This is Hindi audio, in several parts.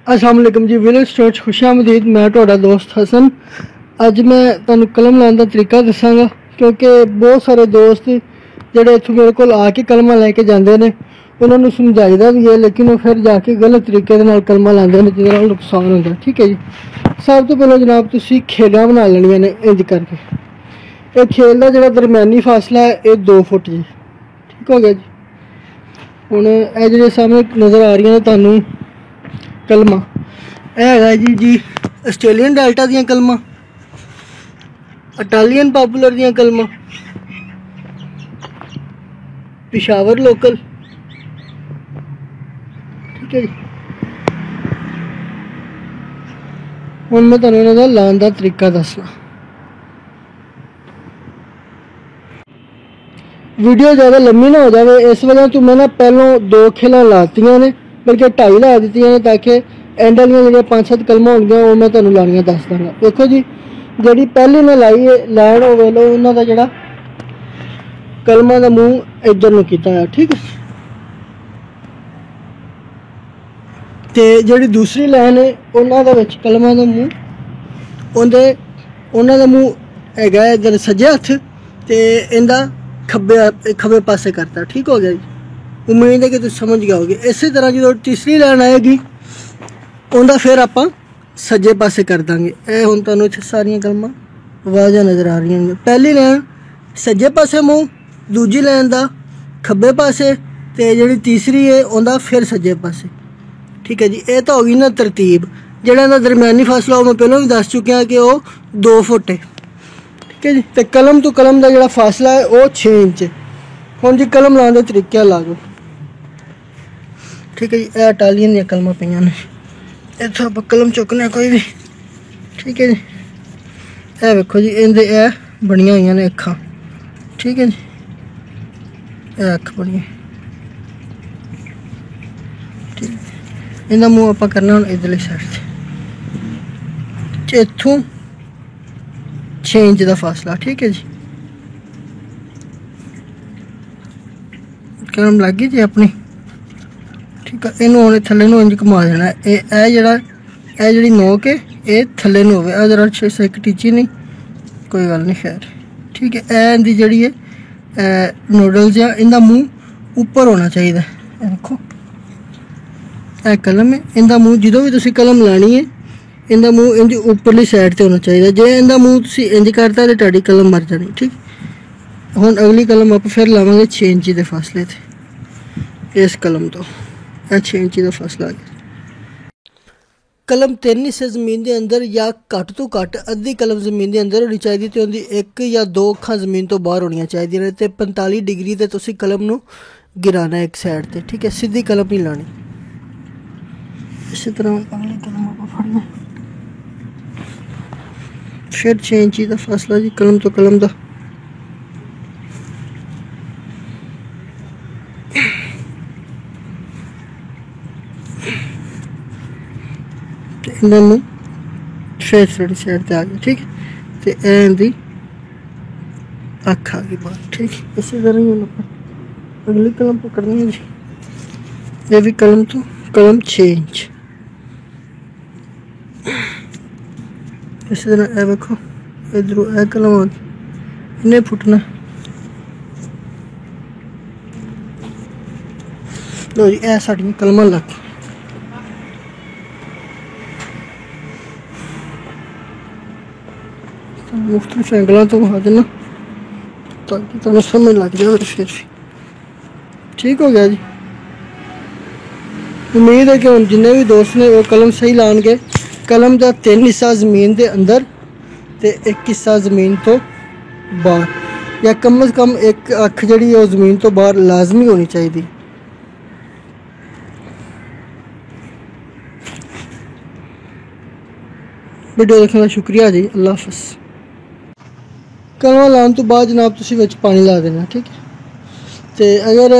अस्सलाम वालेकुम जी। Village store खुशामदीद। मैं तुहाडा दोस्त हसन। अज मैं तुहानू कलम लाने का तरीका दसांगा, क्योंकि बहुत सारे दोस्त जोड़े इत्थों मेरे को आके कलमा लैके जाते हैं, उन्होंने समझाईदा भी है, लेकिन वो फिर जाके गलत तरीके कलमा लाते हैं, जिसके नाल नुकसान होता है। ठीक है जी। सब तो पहले जनाब तुसी खेलियां बना लेनियां ने इंज करके। ये खेल का जो दरम्यानी फासला है ये 2 फुट जी। ठीक हो गया जी। हुण ये जो सामने नज़र आ रही ने तुहानू कलमा, है जी आस्ट्रेलियन डेल्टा दियां कलमा, इटालियन पॉपुलर दियां कलमा, पिशावर लोकल। ठीक है जी। हुण मैं तुहानू इन्हां दा लाने का तरीका दसना। वीडियो ज़्यादा लम्बी ना हो जाए, इस वजह तो मैं ना पहलों 2 खेलां लातियां ने, बल्कि 2.5 ला दी ने, ताकि एंड वाली जो 5-7 कलमा होंगे वो मैं तुहानू लानियां दस दूँगा। देखो जी, जी पहली मैं लाई है लैन हो लो, उन्होंने जोड़ा कलमा का मूँह इधर नूं कीता है। ठीक है। तो जी दूसरी लैन है उन्होंने कलमा का मूँह उन्होंने मूँह है इधर सज्जे हथ, तो इनका खब्बे पासे करता। ठीक हो गया जी। उम्मीद है कि तुम समझ गए होगे। इस तरह जो तीसरी लाइन आएगी उनका फिर आप सज्जे पासे कर देंगे। ये हुण तुहानू इत्थे सारियां कलमां वाज़ा नज़र आ रही हैं। पहली लाइन सज्जे पासे मूँह, दूजी लाइन का खब्बे पासे, तो जी तीसरी है उनका फिर सज्जे पासे। ठीक है जी। ये तो होगी ना तरतीब। जिहड़ा इहदा दरम्यानी फासला वो मैं पहलों भी दस चुकिया कि वो 2 फुट है। ठीक है जी। तो कलम तो कलम का जो फासला है वो 6 इंच है। हुण जी कलम लाने के तरीके ला दो। ठीक है जी। यह इटालियन दियां कलमां पईयां ने, इत्थों आप कलम चुकने कोई भी। ठीक है जी। यह वेखो जी, इनदे ए बनिया हुई ने अखां। ठीक है जी। यह अख बनी है। ठीक। इनका मूँह आप करना हम इधरली साइड से, इत्थों 6 इंच का फासला। ठीक है जी। कलम लग गई जी अपनी। ठीक है। इनू हम थले इंज घुमा देना। यह जी नोक है ये थले हो, जरा 6 टीची नहीं, कोई गल नहीं खैर। ठीक है। यह इनकी जी नूडल्स आ, इनका मूँह उपर होना चाहिए। देखो यह कलम है, इनका मूँह जो भी तुम कलम लानी है इनका मूँह इंज उपरली साइड से होना चाहिए। जे इनका मूँह तुम इंज करता तो तुहाडी कलम मर जानी। ठीक। हुण अगली कलम आप फिर लावांगे 6 इंची के फासले से। इस कलम तो यह 6 इंची का फासला आ गया। कलम 3 हिस्से जमीन के अंदर या घट तो घट अद्धी कलम जमीन के अंदर होनी चाहिए, तो उनकी 1 या 2 अखां जमीन तो बाहर होनी चाहिए, तो 45 डिग्री से तुसीं कलम नूं गिराना एक साइड से। ठीक है। सीधी कलम नहीं लानी। इसी तरह अगली कलम आप फड़ना, फिर 6 इंची का फासला जी कलम तो कलम का। इन्होंने फिर थोड़ी साइड से आ गया। ठीक है। तो इनकी अख आ गई बाहर। ठीक। इसी तरह ही अगली कलम पकड़नी है जी। ये भी कलम तो कलम 6 इंच। इसी तरह यह देखो इधरों यह कलम आ गई, इन्हें फुटना। लो जी यह साड़ियां कलमां लग मुख्तलिफ एंगलों तो आ देना ताकि तुम्हें समझ लग जाए। फिर ठीक हो गया जी। उम्मीद है कि हम जिन्हें भी दोस्त ने वो कलम सही लाएंगे। कलम का 3 हिस्सा जमीन के अंदर तो 1 हिस्सा जमीन तो बाहर, या कम से कम 1 अख जी जमीन तो बाहर लाजमी होनी चाहिए। वीडियो देखने का शुक्रिया जी। अल्लाह हाफिज़। कलमा लाने तो बाद जनाब तुसीं विच पानी ला देना। ठीक है। तो अगर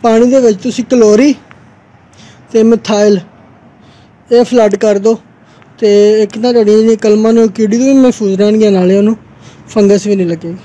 पानी दे विच तुसीं क्लोरी तो मिथाइल ये फ्लड कर दो, तो एक ना तुहाडी कलमां नूं कीड़ी तो भी महफूज रहणगीआं, नाले उन्होंने फंगस भी नहीं लगेगी।